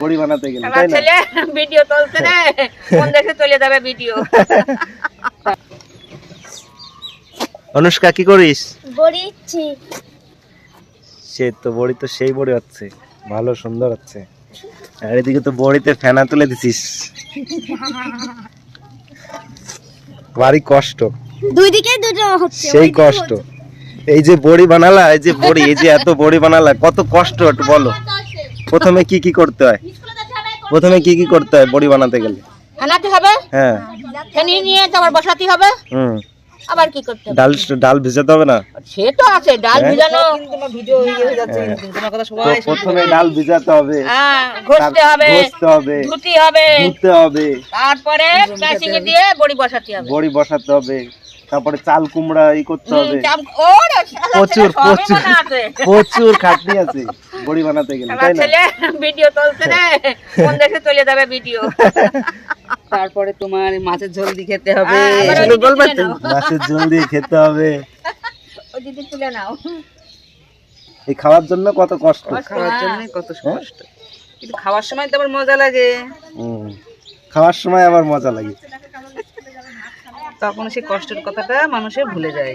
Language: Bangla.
বড়ি বানাতে গেলে তাই না? ছেলে ভিডিও তুলছে রে, কোন দেশে চলে যাবে ভিডিও। অনুষ্কা কি করিস? বড়িচ্ছি। সে তো বড়ি তো সেই বড়ি হচ্ছে, ভালো সুন্দর হচ্ছে। আর এদিকে তো বড়িতে ফেনা তুলে দিছিস, ভারী কষ্ট। দুই দিকে দুটো হচ্ছে, সেই কষ্ট। এই যে বড়ি বানালা, এই যে বড়ি, এই যে এত বড়ি বানালা, কত কষ্ট একটু বলো। প্রথমে কি কি করতে হয়? প্রথমে কি কি করতে হয় বড়ি বানাতে গেলে? আনাতে হবে, হ্যাঁ। ফেনি নিয়ে তারপর বসাতে হবে। হুম। আবার কি করতে হবে? ডাল ভিজাতে হবে না? সে তো আছে, ডাল হ্যাঁ। ভিজানো। তো প্রথমে ডাল ভিজাতে হবে, হ্যাঁ, ঘষতে হবে, ঘষতে হবে, ধুতে হবে, ধুতে হবে, তারপরে মেশিং এ দিয়ে বড়ি বসাতে হবে। বড়ি বসাতে হবে, তারপরে চাল কুমড়া ই করতে হবে। প্রচুর প্রচুর খাটনি আছে বড়ি বানাতে গেলে, তাই না? ছেলে ভিডিও তুলছে রে, কোন দেশে চলে যাবে ভিডিও। তারপরে তোমার মাছের ঝোল দিয়ে খেতে হবে। মাছের ঝোল দিয়ে খেতে হবে। ওই দিদি তুলে নাও। এই খাওয়ার জন্য কত কষ্ট। খাওয়ার জন্য কত কষ্ট, কিন্তু খাওয়ার সময় তো আবার মজা লাগে। খাওয়ার সময় আবার মজা লাগে, তখন সেই কষ্টের কথাটা মানুষে ভুলে যায়।